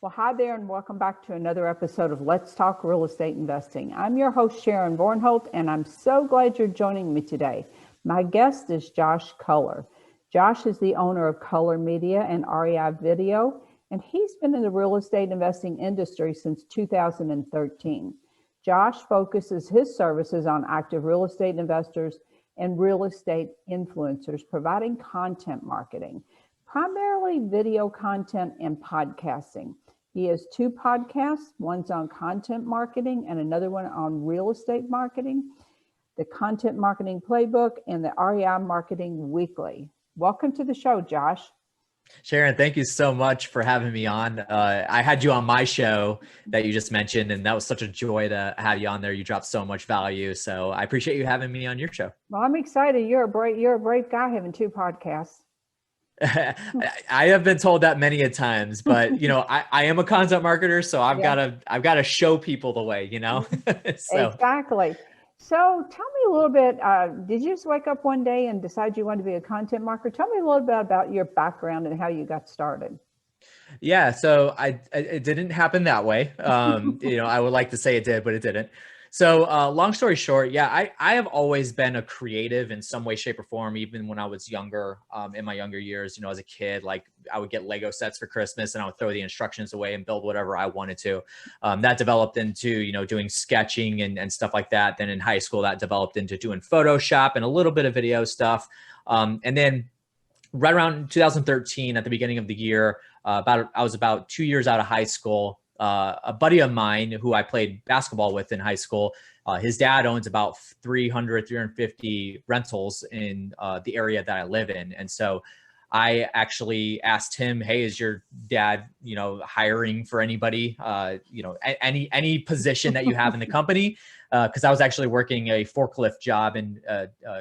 Well, hi there, and welcome back to another episode of Let's Talk Real Estate Investing. I'm your host, Sharon Vornholt, and I'm so glad you're joining me today. My guest is Josh Culler. Josh is the owner of Culler Media and REI Video, and he's been in the real estate investing industry since 2013. Josh focuses his services on active real estate investors and real estate influencers, providing content marketing, primarily video content and podcasting. He has two podcasts. One's on content marketing and another one on real estate marketing, the Content Marketing Playbook and the REI Marketing Weekly. Welcome to the show, Josh. Sharon, thank you so much for having me on. I had you on my show that you just mentioned, and that was such a joy to have you on there. You dropped so much value. So I appreciate you having me on your show. Well, I'm excited. You're a brave guy having two podcasts. I have been told that many a times, but I am a content marketer, so I've got to show people the way, So. Exactly. So tell me a little bit, did you just wake up one day and decide you wanted to be a content marketer? Tell me a little bit about your background and how you got started. Yeah, so it didn't happen that way. I would like to say it did, but it didn't. So long story short, yeah, I have always been a creative in some way, shape, or form. Even when I was younger, in my younger years, as a kid, like I would get Lego sets for Christmas and I would throw the instructions away and build whatever I wanted to. That developed into, doing sketching and stuff like that. Then in high school, that developed into doing Photoshop and a little bit of video stuff. And then right around 2013, at the beginning of the year, I was about 2 years out of high school. A buddy of mine who I played basketball with in high school, his dad owns about 350 rentals in the area that I live in. And so I actually asked him, hey, is your dad, hiring for anybody, any position that you have in the company? Because I was actually working a forklift job in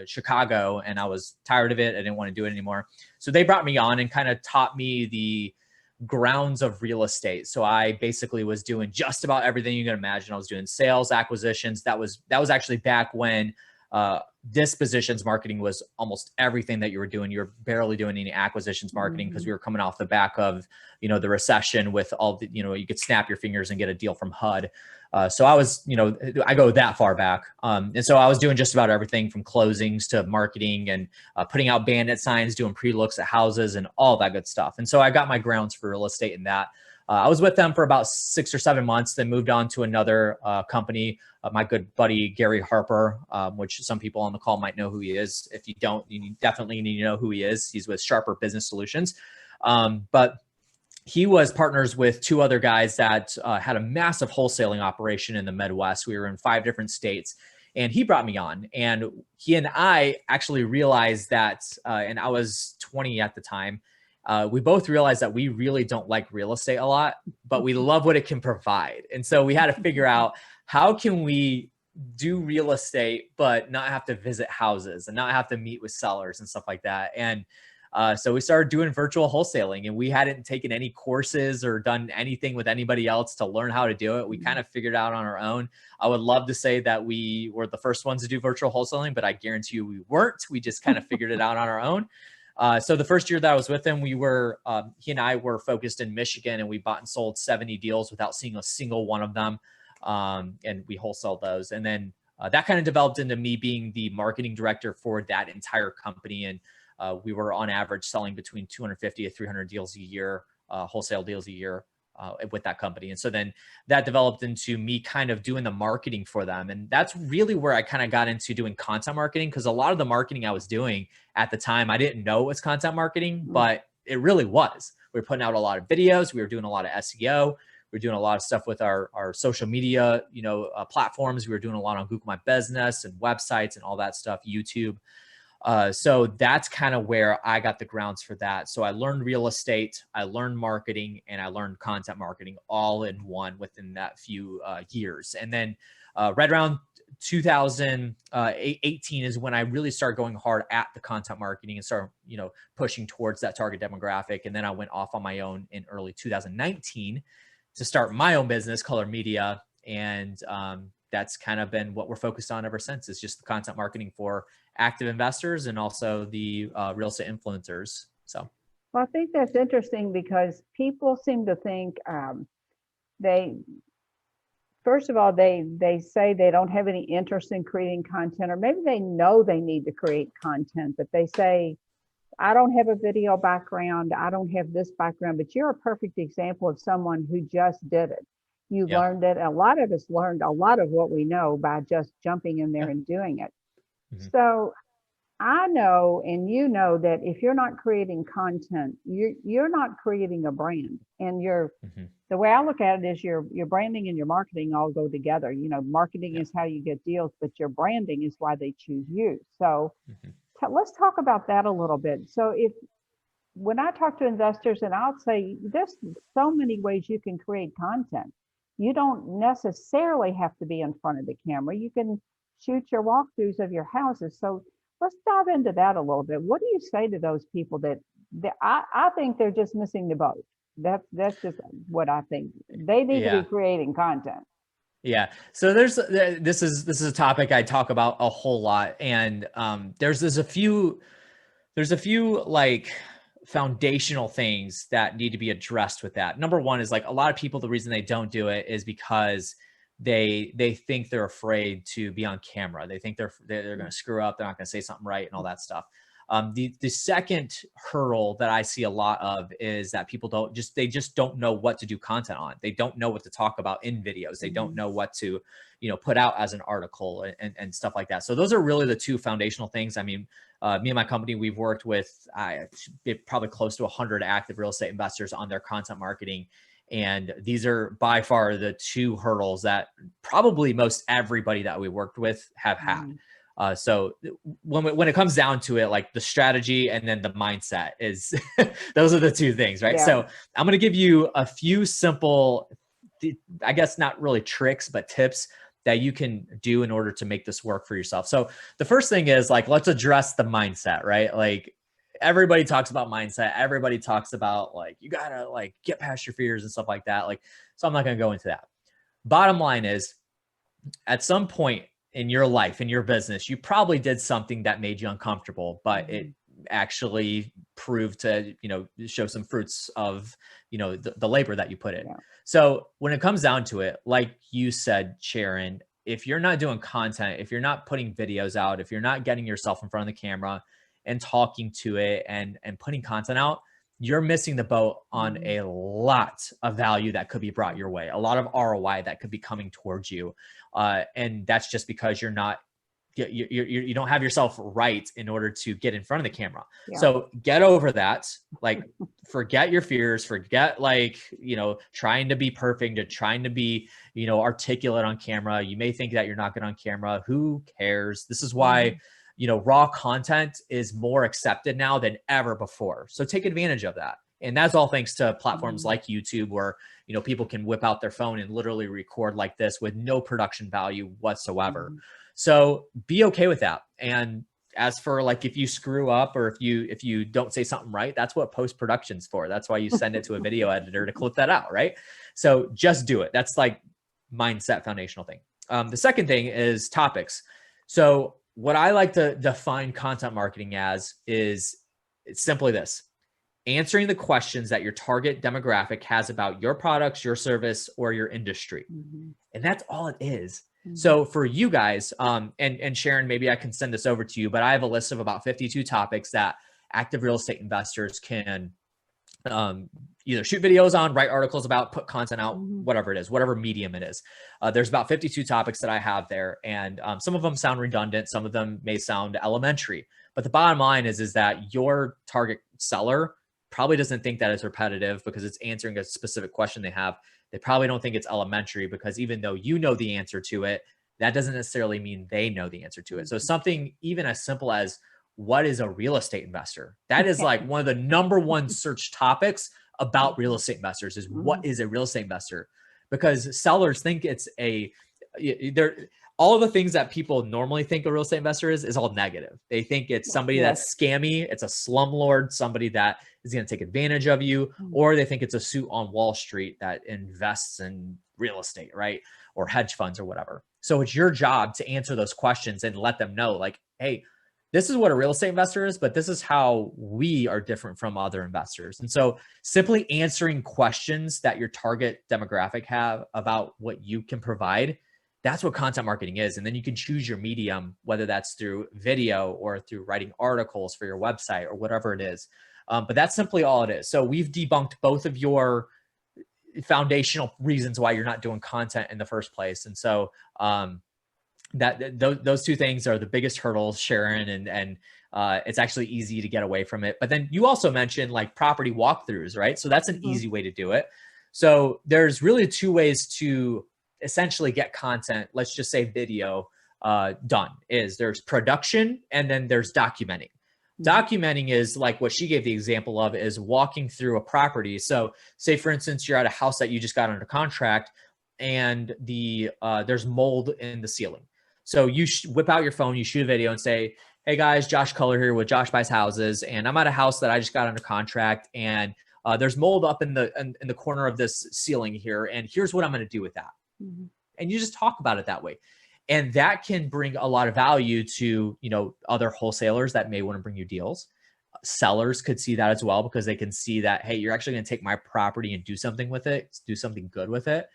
Chicago and I was tired of it. I didn't want to do it anymore. So they brought me on and kind of taught me the grounds of real estate. So I basically was doing just about everything you can imagine. I was doing sales, acquisitions. That was actually back when dispositions marketing was almost everything that you were doing. You're barely doing any acquisitions marketing because we were coming off the back of, the recession with all the, you could snap your fingers and get a deal from HUD. So I was, I go that far back. And so I was doing just about everything from closings to marketing and putting out bandit signs, doing pre-looks at houses and all that good stuff. And so I got my grounds for real estate in that. I was with them for about 6 or 7 months, then moved on to another company. My good buddy, Gary Harper, which some people on the call might know who he is. If you don't, you definitely need to know who he is. He's with Sharper Business Solutions. But he was partners with two other guys that had a massive wholesaling operation in the Midwest. We were in 5 different states. And he brought me on, and he and I actually realized that, and I was 20 at the time, we both realized that we really don't like real estate a lot, but we love what it can provide. And so we had to figure out, how can we do real estate, but not have to visit houses and not have to meet with sellers and stuff like that. And so we started doing virtual wholesaling, and we hadn't taken any courses or done anything with anybody else to learn how to do it. We kind of figured it out on our own. I would love to say that we were the first ones to do virtual wholesaling, but I guarantee you we weren't. We just kind of figured it out on our own. So the first year that I was with him, he and I were focused in Michigan, and we bought and sold 70 deals without seeing a single one of them. And we wholesaled those. And then that kind of developed into me being the marketing director for that entire company. And we were on average selling between 250 to 300 deals a year, wholesale deals a year with that company. And so then that developed into me kind of doing the marketing for them. And that's really where I kind of got into doing content marketing, because a lot of the marketing I was doing at the time, I didn't know it was content marketing, but it really was. We were putting out a lot of videos. We were doing a lot of SEO. We were doing a lot of stuff with our social media, platforms. We were doing a lot on Google My Business and websites and all that stuff, YouTube. So that's kind of where I got the grounds for that. So I learned real estate, I learned marketing, and I learned content marketing all in one within that few years. And then right around 2018 is when I really started going hard at the content marketing and started, pushing towards that target demographic. And then I went off on my own in early 2019 to start my own business, Culler Media. And that's kind of been what we're focused on ever since. It's just the content marketing for active investors and also the real estate influencers. So Well, I think that's interesting because people seem to think they, first of all, they say they don't have any interest in creating content, or maybe they know they need to create content, but they say, I don't have a video background, I don't have this background, but you're a perfect example of someone who just did it. You Yeah. learned it. A lot of us learned a lot of what we know by just jumping in there Yeah. and doing it. Hmm. So I know, and you know, that if you're not creating content, you're not creating a brand. And you're, Hmm. the way I look at it is your branding and your marketing all go together. You know, marketing Yeah. is how you get deals, but your branding is why they choose you. So Hmm. let's talk about that a little bit. So if, when I talk to investors, and I'll say there's so many ways you can create content. You don't necessarily have to be in front of the camera. You can shoot your walkthroughs of your houses. So let's dive into that a little bit. What do you say to those people that I think they're just missing the boat? That's just what I think. They need to be Yeah. creating content. Yeah. So this is a topic I talk about a whole lot, and there's a few like foundational things that need to be addressed with that. Number one is like a lot of people, the reason they don't do it is because they think they're afraid to be on camera. They think they're going to screw up. They're not going to say something right and all that stuff. The second hurdle that I see a lot of is that people they just don't know what to do content on. They don't know what to talk about in videos. They don't Mhm. know what to, put out as an article and stuff like that. So those are really the two foundational things. I mean, me and my company, we've worked with probably close to 100 active real estate investors on their content marketing. And these are by far the two hurdles that probably most everybody that we worked with have had. Mhm. So when it comes down to it, like the strategy and then the mindset is those are the two things, right? Yeah. So I'm going to give you a few simple, I guess not really tricks, but tips that you can do in order to make this work for yourself. So the first thing is like, let's address the mindset, right? Like everybody talks about mindset. Everybody talks about like, you gotta like get past your fears and stuff like that. Like, so I'm not going to go into that. Bottom line is, at some point in your life, in your business, you probably did something that made you uncomfortable, but it Mhm. actually proved to, show some fruits of, the labor that you put in. Yeah. So when it comes down to it, like you said, Sharon, if you're not doing content, if you're not putting videos out, if you're not getting yourself in front of the camera and talking to it and putting content out, you're missing the boat on Mhm. a lot of value that could be brought your way, a lot of ROI that could be coming towards you. And that's just because you don't have yourself right in order to get in front of the camera. Yeah. So get over that. Like, forget your fears, forget like, trying to be perfect or trying to be, articulate on camera. You may think that you're not good on camera. Who cares? This is why, Mhm. raw content is more accepted now than ever before. So take advantage of that. And that's all thanks to platforms Mhm. like YouTube, where people can whip out their phone and literally record like this with no production value whatsoever. Mhm. So be okay with that. And as for like, if you screw up or if you don't say something right, that's what post production's for. That's why you send it to a video editor to clip that out, right? So just do it. That's like mindset, foundational thing. The second thing is topics. So what I like to define content marketing as is, it's simply this: answering the questions that your target demographic has about your products, your service, or your industry. Mhm. And that's all it is. Mhm. So for you guys, and Sharon, maybe I can send this over to you, but I have a list of about 52 topics that active real estate investors can um, either shoot videos on, write articles about, put content out, Mhm. whatever it is, whatever medium it is. There's about 52 topics that I have there, and some of them sound redundant, some of them may sound elementary. But the bottom line is that your target seller probably doesn't think that it's repetitive because it's answering a specific question they have. They probably don't think it's elementary because even though you know the answer to it, that doesn't necessarily mean they know the answer to it. So Mhm. something even as simple as, what is a real estate investor? That is like one of the number one search topics about real estate investors, is what Mhm. is a real estate investor? Because sellers think it's they're all of the things that people normally think a real estate investor is all negative. They think it's somebody Yes. that's scammy, it's a slumlord, somebody that is going to take advantage of you, Mhm. or they think it's a suit on Wall Street that invests in real estate, right? Or hedge funds or whatever. So it's your job to answer those questions and let them know, like, hey, this is what a real estate investor is, but this is how we are different from other investors. And so simply answering questions that your target demographic have about what you can provide, that's what content marketing is. And then you can choose your medium, whether that's through video or through writing articles for your website or whatever it is. But that's simply all it is. So we've debunked both of your foundational reasons why you're not doing content in the first place. And so those two things are the biggest hurdles, Sharon, and it's actually easy to get away from it. But then you also mentioned like property walkthroughs, right? So that's an easy way to do it. So there's really two ways to essentially get content, let's just say video, done. There's production and then there's documenting. Documenting is like what she gave the example of, is walking through a property. So say, for instance, you're at a house that you just got under contract and there's mold in the ceiling. So you whip out your phone, you shoot a video and say, hey guys, Josh Culler here with Josh Buys Houses. And I'm at a house that I just got under contract and there's mold up in the corner of this ceiling here. And here's what I'm going to do with that. And you just talk about it that way. And that can bring a lot of value to, other wholesalers that may want to bring you deals. Sellers could see that as well, because they can see that, hey, you're actually going to take my property and do something with it, do something good with it.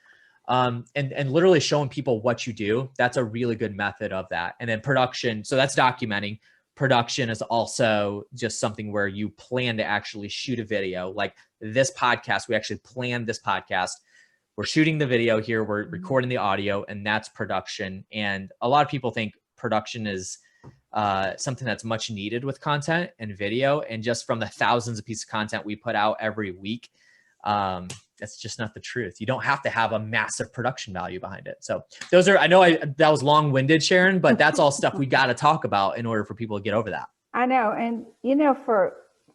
And literally showing people what you do. That's a really good method of that. And then production. So that's documenting. Production is also just something where you plan to actually shoot a video. Like this podcast, we actually planned this podcast. We're shooting the video here, we're recording the audio, and that's production. And a lot of people think production is something that's much needed with content and video. And just from the thousands of pieces of content we put out every week, that's just not the truth. You don't have to have a massive production value behind it. So those are, that was long-winded, Sharon, but that's all stuff we got to talk about in order for people to get over that. I know. And,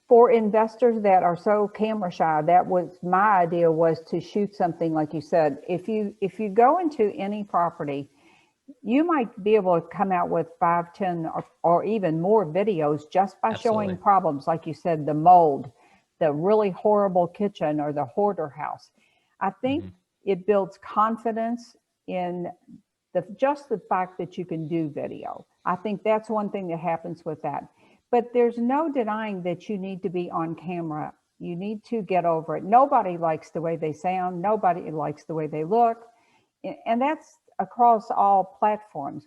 for investors that are so camera shy, that was my idea, was to shoot something like you said. If you go into any property, you might be able to come out with 5, 10, or even more videos just by showing problems, like you said, the mold, the really horrible kitchen, or the hoarder house. I think it builds confidence in just the fact that you can do video. I think that's one thing that happens with that. But there's no denying that you need to be on camera. You need to get over it. Nobody likes the way they sound. Nobody likes the way they look. And that's across all platforms.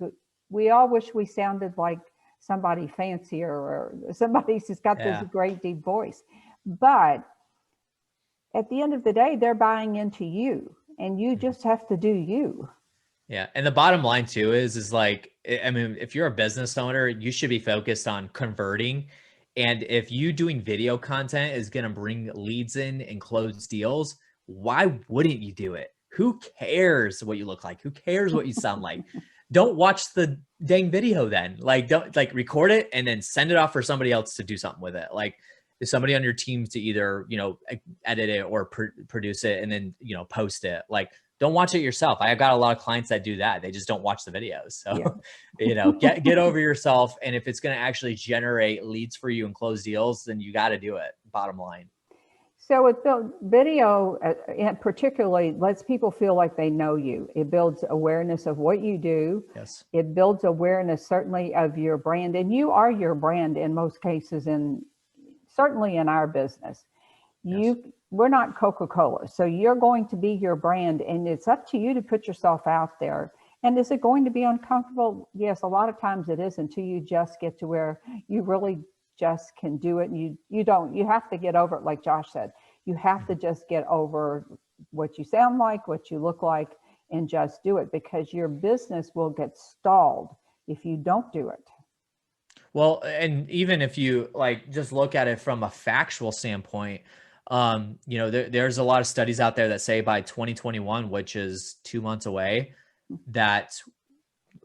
We all wish we sounded like somebody fancier, or somebody who's got this great deep voice. But at the end of the day, they're buying into you, and you just have to do you. Yeah. And the bottom line too is like, if you're a business owner, you should be focused on converting. And if you doing video content is going to bring leads in and close deals, why wouldn't you do it? Who cares what you look like? Who cares what you sound like? Don't watch the dang video then. Don't record it and then send it off for somebody else to do something with it. Like, is somebody on your team to either, edit it or produce it and then, post it. Like, don't watch it yourself. I've got a lot of clients that do that. They just don't watch the videos. So, get over yourself. And if it's going to actually generate leads for you and close deals, then you got to do it. Bottom line. So with the video, particularly, lets people feel like they know you. It builds awareness of what you do. Yes. It builds awareness, certainly, of your brand. And you are your brand in most cases, certainly in our business. Yes. We're not Coca-Cola, so you're going to be your brand, and it's up to you to put yourself out there. And is it going to be uncomfortable? Yes, a lot of times it is, until you just get to where you really just can do it. And you have to get over it, like Josh said. You have to just get over what you sound like, what you look like, and just do it, because your business will get stalled if you don't do it. Well, and even if you just look at it from a factual standpoint, there's a lot of studies out there that say by 2021, which is 2 months away, that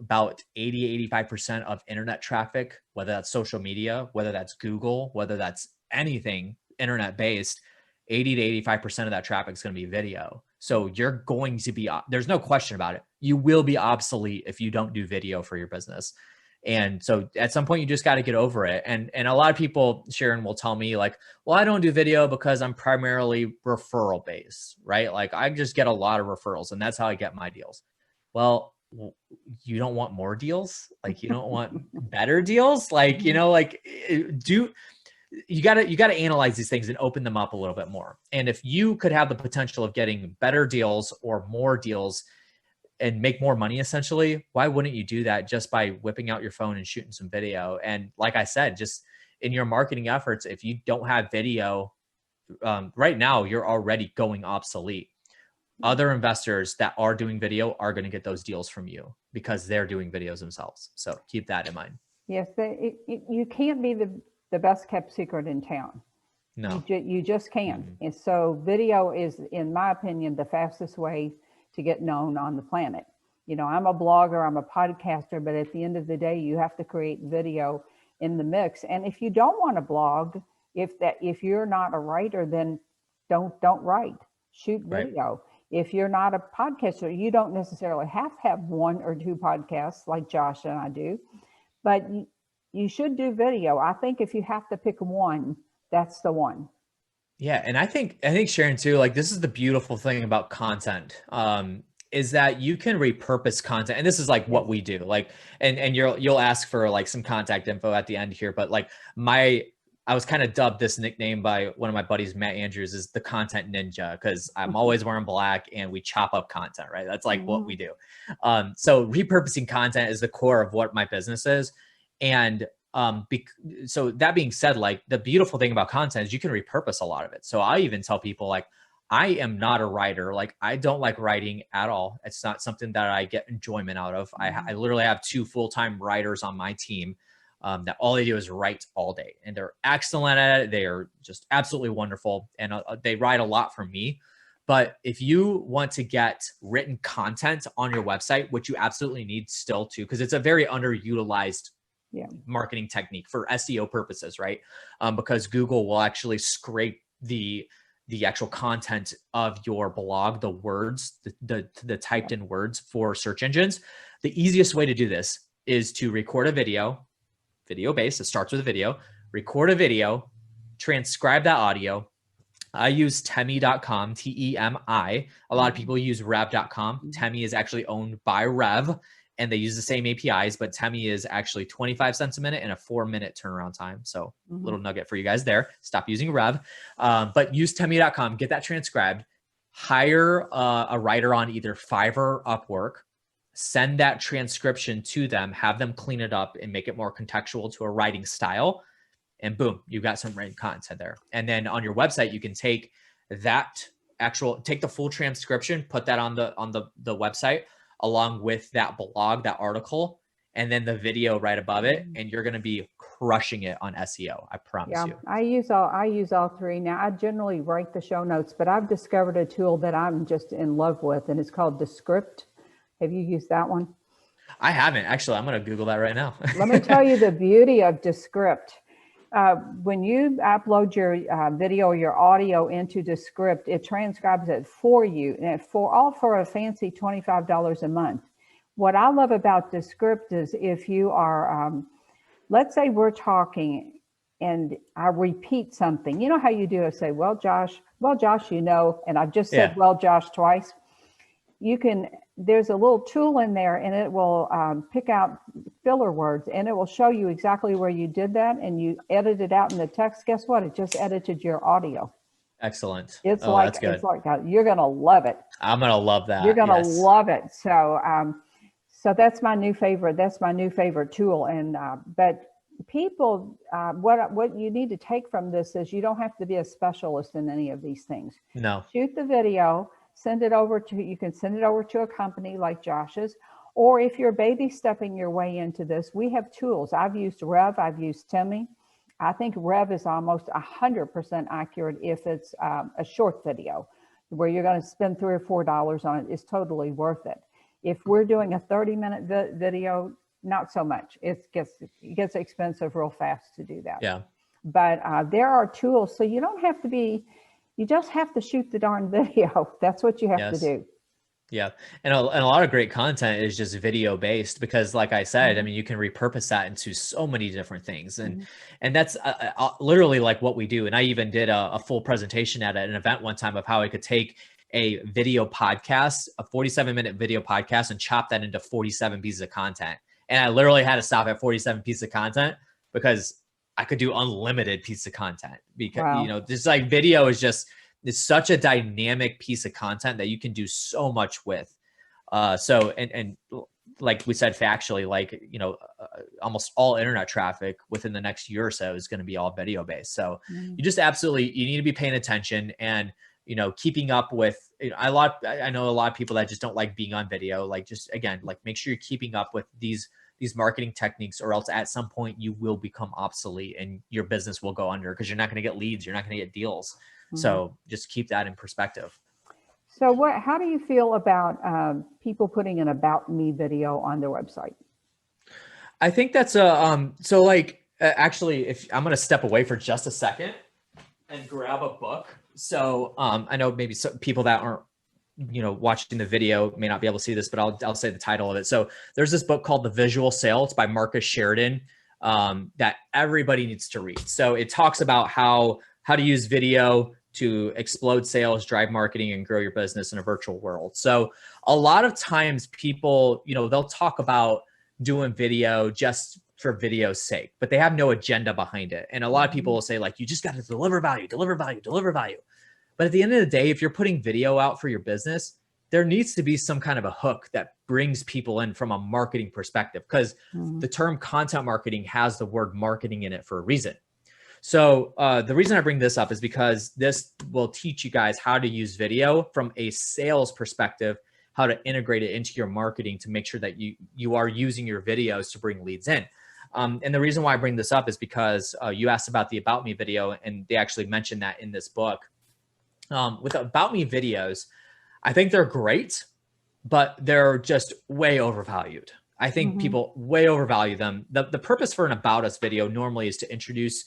about 85% of internet traffic, whether that's social media, whether that's Google, whether that's anything internet based, 80 to 85% of that traffic is going to be video. So you're going to be, there's no question about it. You will be obsolete if you don't do video for your business. And so at some point you just got to get over it. And a lot of people, Sharon, will tell me like, well, I don't do video because I'm primarily referral based, right? Like I just get a lot of referrals and that's how I get my deals. Well, you don't want more deals? Like, you don't want better deals? Like, like you got to analyze these things and open them up a little bit more. And if you could have the potential of getting better deals or more deals and make more money, essentially, why wouldn't you do that just by whipping out your phone and shooting some video? And like I said, just in your marketing efforts, if you don't have video, right now, you're already going obsolete. Other investors that are doing video are going to get those deals from you because they're doing videos themselves. So keep that in mind. Yes, you can't be the best kept secret in town. No. You just can't. And so video is, in my opinion, the fastest way to get known on the planet. I'm a blogger, I'm a podcaster, but at the end of the day, you have to create video in the mix. And if you don't want to blog, if you're not a writer, then don't write. Shoot video. Right. If you're not a podcaster, you don't necessarily have to have 1 or 2 podcasts like Josh and I do, but you should do video. I think if you have to pick one, that's the one. Yeah. And I think Sharon too, like, this is the beautiful thing about content, is that you can repurpose content. And this is like what we do, like, and you'll ask for like some contact info at the end here, but like I was kind of dubbed this nickname by one of my buddies, Matt Andrews, is the content ninja, because I'm always wearing black and we chop up content, right? That's like what we do. So repurposing content is the core of what my business is. And so that being said, like, the beautiful thing about content is you can repurpose a lot of it. So I even tell people, like, I am not a writer. Like, I don't like writing at all. It's not something that I get enjoyment out of. I literally have 2 full-time writers on my team that all they do is write all day, and they're excellent at it. They are just absolutely wonderful. And they write a lot for me. But if you want to get written content on your website, which you absolutely need still to, because it's a very underutilized marketing technique for SEO purposes, right? Because Google will actually scrape the actual content of your blog, the words, the typed in words for search engines. The easiest way to do this is to record a video based. It starts with a video, record a video, transcribe that audio. I use Temi.com, Temi. A lot of people use Rev.com. Temi is actually owned by Rev, and they use the same APIs, but Temi is actually 25 cents a minute and a 4-minute turnaround time. So little nugget for you guys there. Stop using Rev, but use Temi.com, get that transcribed, hire a writer on either Fiverr or Upwork, send that transcription to them, have them clean it up and make it more contextual to a writing style. And boom, you got some written content there. And then on your website, you can take the full transcription, put that on the website along with that blog, that article, and then the video right above it. And you're going to be crushing it on SEO. I promise you. I use all 3. Now, I generally write the show notes, but I've discovered a tool that I'm just in love with, and it's called Descript. Have you used that one? I haven't. Actually, I'm going to Google that right now. Let me tell you the beauty of Descript. When you upload your video or your audio into Descript, it transcribes it for you, and for a fancy $25 a month. What I love about Descript is if you are, let's say we're talking and I repeat something. You know how you do it? Say, well, Josh, and I just said, well, Josh, twice. There's a little tool in there, and it will pick out filler words, and it will show you exactly where you did that, and you edit it out in the text. Guess what? It just edited your audio. Excellent. It's like you're going to love it. I'm going to love that. You're going to love it. So that's my new favorite. That's my new favorite tool. And but people, what you need to take from this is you don't have to be a specialist in any of these things. No. Shoot the video. You can send it over to a company like Josh's, or if you're baby stepping your way into this, we have tools. I've used Rev, I've used Temi. I think Rev is almost 100% accurate if it's a short video where you're going to spend $3 or $4 on it. It's totally worth it. If we're doing a 30-minute video, not so much. It gets expensive real fast to do that. Yeah. But there are tools, so you don't have to be. You just have to shoot the darn video. That's what you have to do. Yeah. And a lot of great content is just video based because, like I said, I mean, you can repurpose that into so many different things. And that's literally like what we do. And I even did a full presentation at an event one time of how I could take a video podcast, a 47-minute video podcast, and chop that into 47 pieces of content. And I literally had to stop at 47 pieces of content because I could do unlimited pieces of content because, Wow. just like video is just, it's such a dynamic piece of content that you can do so much with. And like we said, factually, like, almost all internet traffic within the next year or so is going to be all video based. So you just absolutely, you need to be paying attention and, keeping up with, I know a lot of people that just don't like being on video. Like, just again, like, make sure you're keeping up with these marketing techniques, or else at some point you will become obsolete and your business will go under because you're not going to get leads. You're not going to get deals. So just keep that in perspective. So how do you feel about people putting an about me video on their website? I think that's actually, if I'm going to step away for just a second and grab a book. So I know maybe some people that aren't, watching the video may not be able to see this, but I'll say the title of it. So there's this book called The Visual Sale. It's by Marcus Sheridan, that everybody needs to read. So it talks about how to use video to explode sales, drive marketing, and grow your business in a virtual world. So a lot of times people, they'll talk about doing video just for video's sake, but they have no agenda behind it. And a lot of people will say, like, you just got to deliver value, deliver value, deliver value. But at the end of the day, if you're putting video out for your business, there needs to be some kind of a hook that brings people in from a marketing perspective, because the term content marketing has the word marketing in it for a reason. So the reason I bring this up is because this will teach you guys how to use video from a sales perspective, how to integrate it into your marketing to make sure that you are using your videos to bring leads in. And the reason why I bring this up is because you asked about the About Me video, and they actually mentioned that in this book. With About Me videos, I think they're great, but they're just way overvalued. I think people way overvalue them. The purpose for an About Us video normally is to introduce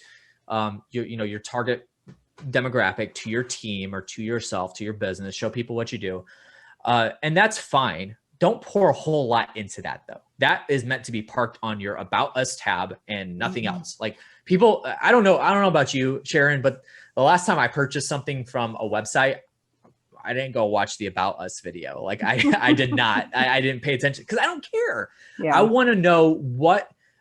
your target demographic to your team or to yourself, to your business, show people what you do. And that's fine. Don't pour a whole lot into that though. That is meant to be parked on your About Us tab and nothing else. Like, people, I don't know about you, Sharon, but the last time I purchased something from a website, I didn't go watch the About Us video. Like, I did not, I didn't pay attention because I don't care. Yeah. I want to know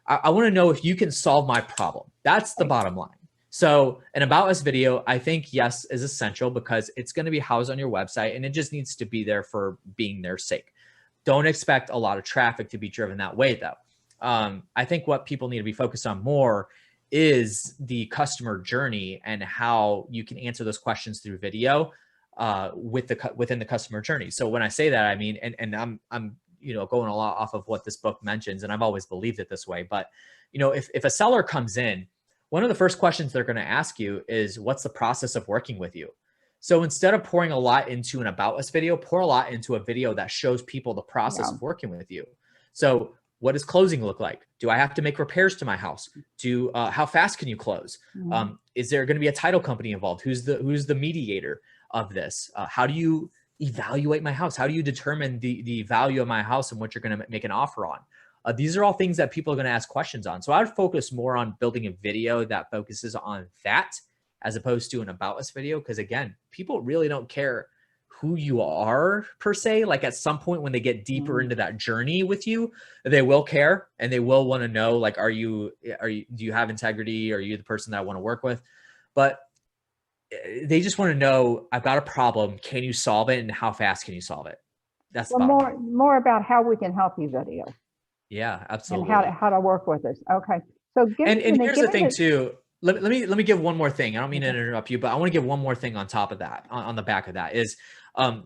I want to know if you can solve my problem. That's the bottom line. So an About Us video, I think, yes, is essential because it's going to be housed on your website and it just needs to be there for being their sake. Don't expect a lot of traffic to be driven that way though. I think what people need to be focused on more is the customer journey and how you can answer those questions through video within the customer journey. So when I say that, I mean, and I'm going a lot off of what this book mentions, and I've always believed it this way, but if a seller comes in, one of the first questions they're going to ask you is, what's the process of working with you? So instead of pouring a lot into an About Us video, pour a lot into a video that shows people the process of working with you. So what does closing look like? Do I have to make repairs to my house? How fast can you close? Is there going to be a title company involved? Who's the mediator of this? How do you evaluate my house? How do you determine the value of my house and what you're going to make an offer on? These are all things that people are going to ask questions on. So I would focus more on building a video that focuses on that as opposed to an About Us video. Because again, people really don't care who you are per se. Like, at some point when they get deeper into that journey with you, they will care and they will want to know, like, do you have integrity? Are you the person that I want to work with? But they just want to know, I've got a problem. Can you solve it? And how fast can you solve it? That's more about how we can help you video. Yeah, absolutely. And how to work with us. Okay. So here's the thing too. Let me give one more thing. I don't mean to interrupt you, but I want to give one more thing on top of that, on the back of that is,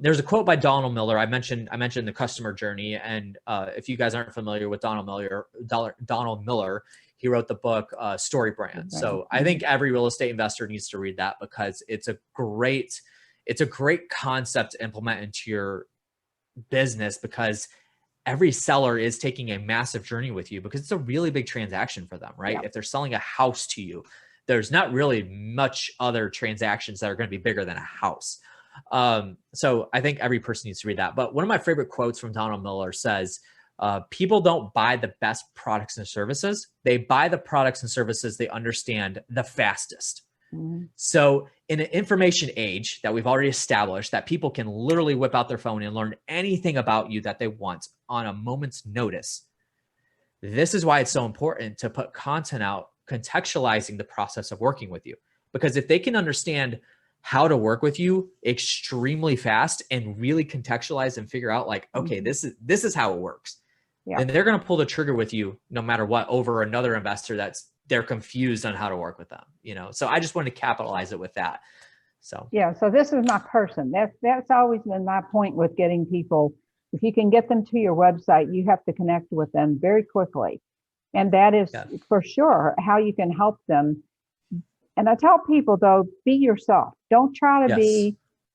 there's a quote by Donald Miller. I mentioned the customer journey. And if you guys aren't familiar with Donald Miller, he wrote the book, Story Brand. So I think every real estate investor needs to read that because it's a great concept to implement into your business, because every seller is taking a massive journey with you because it's a really big transaction for them, right? If they're selling a house to you, there's not really much other transactions that are going to be bigger than a house. So I think every person needs to read that. But one of my favorite quotes from Donald Miller says, people don't buy the best products and services. They buy the products and services they understand the fastest. So in an information age that we've already established, that people can literally whip out their phone and learn anything about you that they want on a moment's notice. This is why it's so important to put content out contextualizing the process of working with you. Because if they can understand how to work with you extremely fast and really contextualize and figure out like, okay, this is how it works, then they're going to pull the trigger with you no matter what over another investor they're confused on how to work with them, So I just wanted to capitalize it with that. So so this is my person. That's always been my point with getting people. If you can get them to your website, you have to connect with them very quickly. And that is for sure how you can help them. And I tell people though, be yourself. Don't try to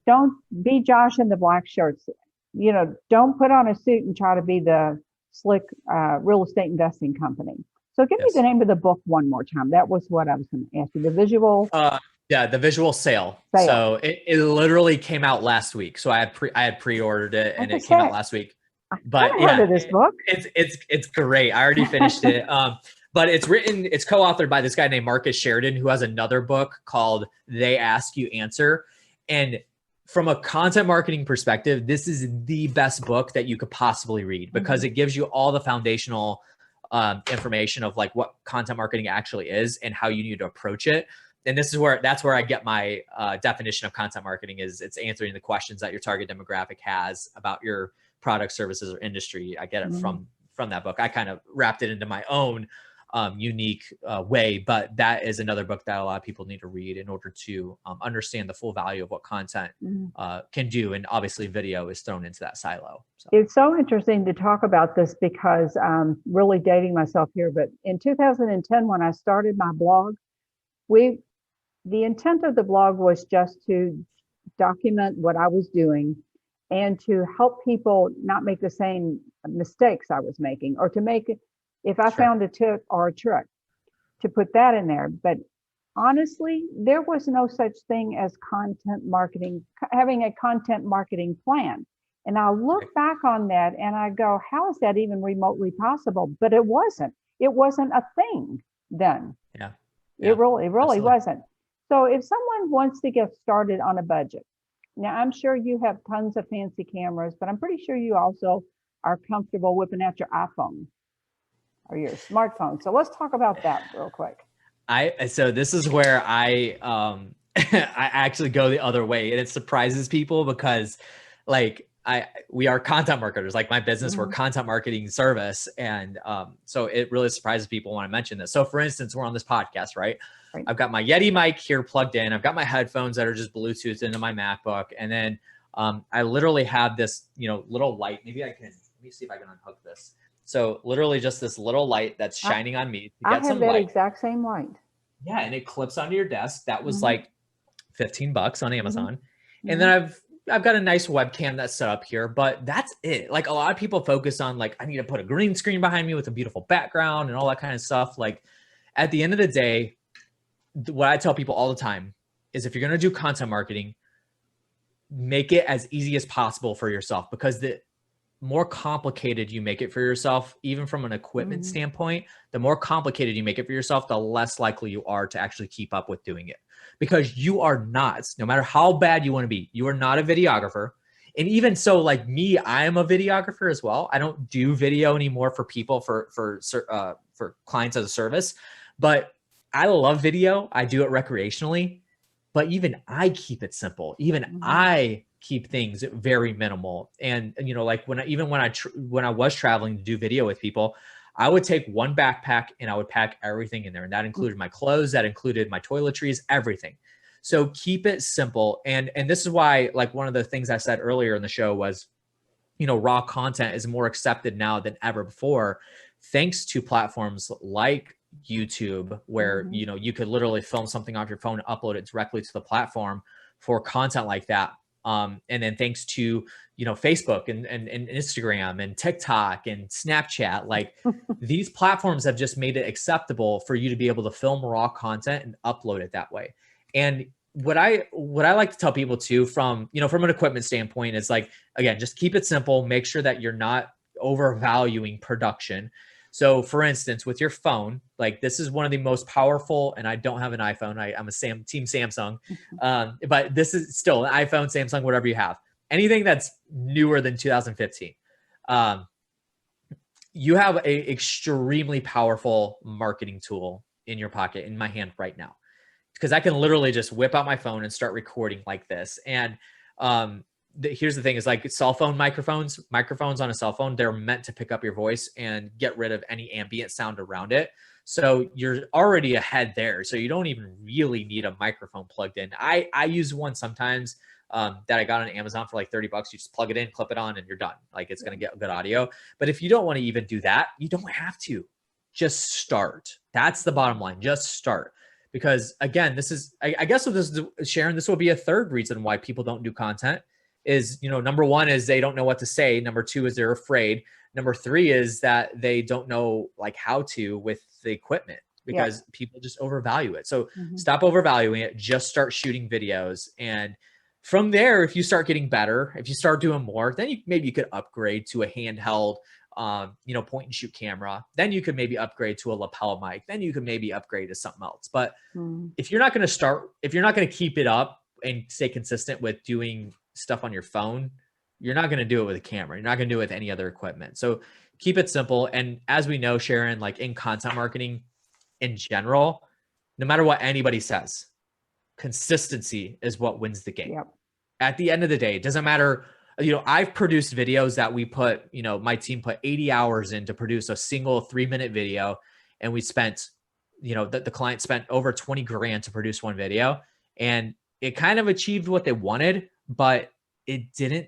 don't be Josh in the black shirts. Don't put on a suit and try to be the slick real estate investing company. So give me the name of the book one more time. That was what I was going to ask you. The visual. The visual sale. So it literally came out last week. So I had pre-ordered it and it came out last week. But I've heard of this book. It's great. I already finished it. But it's co-authored by this guy named Marcus Sheridan, who has another book called They Ask You Answer. And from a content marketing perspective, this is the best book that you could possibly read because it gives you all the foundational information of like what content marketing actually is and how you need to approach it. And that's where I get my definition of content marketing is it's answering the questions that your target demographic has about your product, services, or industry. I get it from that book. I kind of wrapped it into my own unique way, but that is another book that a lot of people need to read in order to understand the full value of what content can do. And obviously video is thrown into that silo. So. It's so interesting to talk about this because I'm really dating myself here, but in 2010, when I started my blog, the intent of the blog was just to document what I was doing and to help people not make the same mistakes I was making, or to make it, if I found a tip or a trick, to put that in there. But honestly, there was no such thing as content marketing, having a content marketing plan. And I look back on that and I go, how is that even remotely possible? But it wasn't. It wasn't a thing then. It really wasn't. So if someone wants to get started on a budget, now I'm sure you have tons of fancy cameras, but I'm pretty sure you also are comfortable whipping out your iPhone or your smartphone. So let's talk about that real quick. So this is where I I actually go the other way, and it surprises people because like we are content marketers. Like my business, we're content marketing service. And so it really surprises people when I mention this. So for instance, we're on this podcast, right? I've got my Yeti mic here plugged in. I've got my headphones that are just Bluetooth into my MacBook. And then I literally have this, little light. Let me see if I can unhook this. So literally just this little light that's shining on me to get some light. I have that exact same light. Yeah. And it clips onto your desk. That was like $15 on Amazon. And then I've got a nice webcam that's set up here, but that's it. Like a lot of people focus on like, I need to put a green screen behind me with a beautiful background and all that kind of stuff. Like at the end of the day, what I tell people all the time is if you're going to do content marketing, make it as easy as possible for yourself, because the more complicated you make it for yourself, even from an equipment standpoint, the more complicated you make it for yourself, the less likely you are to actually keep up with doing it. Because you are not, no matter how bad you want to be, you are not a videographer. And even so, like me, I am a videographer as well. I don't do video anymore for people, for clients as a service, but I love video. I do it recreationally, but even I keep it simple. Even I keep things very minimal. And like when I was traveling to do video with people, I would take one backpack and I would pack everything in there. And that included my clothes, that included my toiletries, everything. So keep it simple. And this is why, like one of the things I said earlier in the show was, raw content is more accepted now than ever before, thanks to platforms like YouTube, where, you could literally film something off your phone and upload it directly to the platform for content like that. And then thanks to, Facebook and Instagram and TikTok and Snapchat, like these platforms have just made it acceptable for you to be able to film raw content and upload it that way. And what I like to tell people too, from an equipment standpoint, is like, again, just keep it simple. Make sure that you're not overvaluing production. So for instance, with your phone, like this is one of the most powerful, and I don't have an iPhone. I'm a team Samsung. But this is still an iPhone, Samsung, whatever you have. Anything that's newer than 2015. Um, you have a extremely powerful marketing tool in your pocket, in my hand right now, because I can literally just whip out my phone and start recording like this. And here's the thing, is like cell phone microphones on a cell phone, they're meant to pick up your voice and get rid of any ambient sound around it. So you're already ahead there. So you don't even really need a microphone plugged in. I use one sometimes that I got on Amazon for like $30. You just plug it in, clip it on, and you're done. Like it's going to get good audio. But if you don't want to even do that, you don't have to. Just start. That's the bottom line. Just start. Because again, this is, I guess with this, Sharon, this will be a third reason why people don't do content is, number one is they don't know what to say. Number two is they're afraid. Number three is that they don't know like how to with the equipment, because people just overvalue it. So stop overvaluing it, just start shooting videos. And from there, if you start getting better, if you start doing more, then maybe you could upgrade to a handheld, point and shoot camera. Then you could maybe upgrade to a lapel mic. Then you could maybe upgrade to something else. But if you're not going to keep it up and stay consistent with doing stuff on your phone, you're not going to do it with a camera. You're not going to do it with any other equipment. So keep it simple. And as we know, Sharon, like in content marketing in general, no matter what anybody says, consistency is what wins the game. At the end of the day, it doesn't matter. I've produced videos that we put, my team put 80 hours in to produce a single 3-minute video. And we spent, the client spent over 20 grand to produce one video, and it kind of achieved what they wanted, but it didn't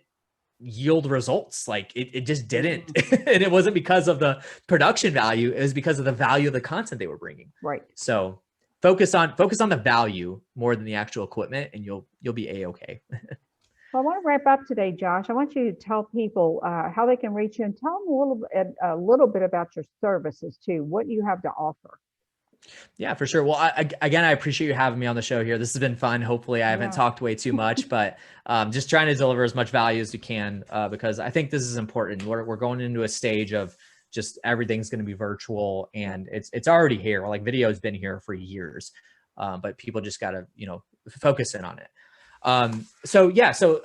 yield results. Like it just didn't. And it wasn't because of the production value. It was because of the value of the content they were bringing. Right. So focus on the value more than the actual equipment, and you'll be A-okay. Well, I want to wrap up today, Josh. I want you to tell people how they can reach you, and tell them a little bit about your services too, what you have to offer. Yeah, for sure. Well, again, I appreciate you having me on the show here. This has been fun. Hopefully I haven't talked way too much, but just trying to deliver as much value as you can, because I think this is important. We're going into a stage of just everything's going to be virtual, and it's already here. Like video has been here for years, but people just got to, focus in on it. So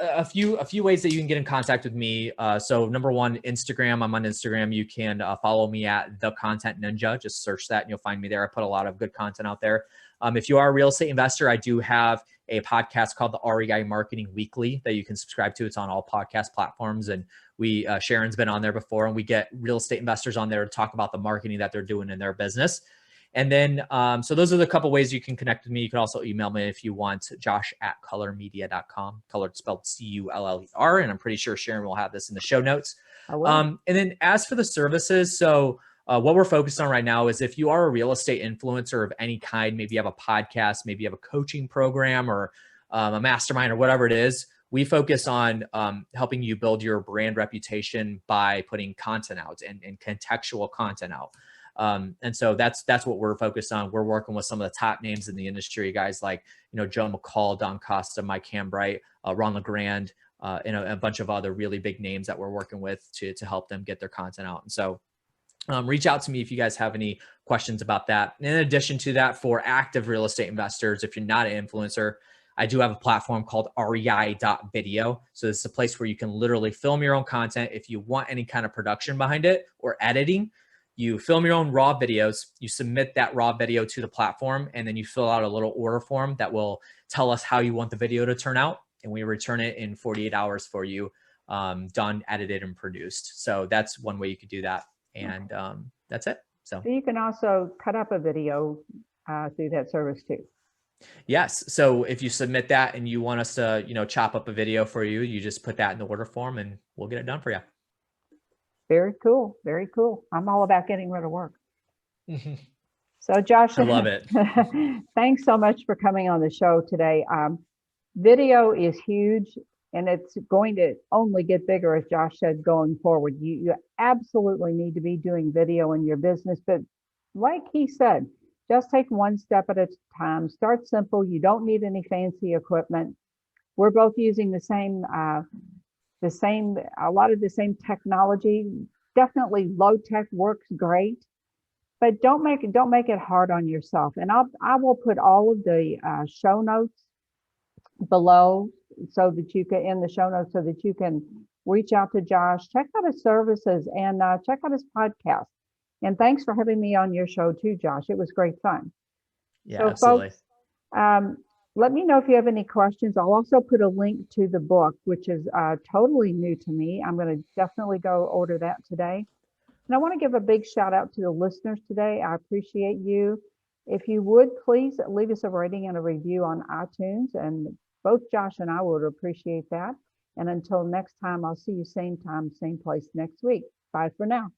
a few ways that you can get in contact with me. So number one, Instagram. I'm on Instagram. You can follow me at The Content Ninja. Just search that and you'll find me there. I put a lot of good content out there. If you are a real estate investor, I do have a podcast called the REI Marketing Weekly that you can subscribe to. It's on all podcast platforms. And Sharon's been on there before, and we get real estate investors on there to talk about the marketing that they're doing in their business. And then, so those are the couple ways you can connect with me. You can also email me if you want, josh@cullermedia.com. Culler spelled C-U-L-L-E-R. And I'm pretty sure Sharon will have this in the show notes. And then as for the services, so what we're focused on right now is if you are a real estate influencer of any kind, maybe you have a podcast, maybe you have a coaching program or a mastermind or whatever it is, we focus on helping you build your brand reputation by putting content out and contextual content out. And so that's what we're focused on. We're working with some of the top names in the industry, guys like, Joe McCall, Don Costa, Mike Hambright, Ron LeGrand, and a bunch of other really big names that we're working with to help them get their content out. And so reach out to me if you guys have any questions about that. And in addition to that, for active real estate investors, if you're not an influencer, I do have a platform called rei.video. So this is a place where you can literally film your own content. If you want any kind of production behind it or editing, you film your own raw videos, you submit that raw video to the platform, and then you fill out a little order form that will tell us how you want the video to turn out. And we return it in 48 hours for you, done, edited, and produced. So that's one way you could do that. And that's it. So you can also cut up a video through that service too. Yes. So if you submit that and you want us to, chop up a video for you, you just put that in the order form and we'll get it done for you. Very cool. Very cool. I'm all about getting rid of work. So Josh, I love it. Thanks so much for coming on the show today. Video is huge, and it's going to only get bigger, as Josh said, going forward. You absolutely need to be doing video in your business, but like he said, just take one step at a time. Start simple. You don't need any fancy equipment. We're both using a lot of the same technology. Definitely low tech works great, but don't make it hard on yourself. And I will put all of the show notes below so that you can in the show notes so that you can reach out to Josh, check out his services, and check out his podcast. And thanks for having me on your show too, Josh. It was great fun. Yeah, So, absolutely. folks, let me know if you have any questions. I'll also put a link to the book, which is totally new to me. I'm going to definitely go order that today. And I want to give a big shout out to the listeners today. I appreciate you. If you would please leave us a rating and a review on iTunes, and both Josh and I would appreciate that. And until next time, I'll see you same time, same place next week. Bye for now.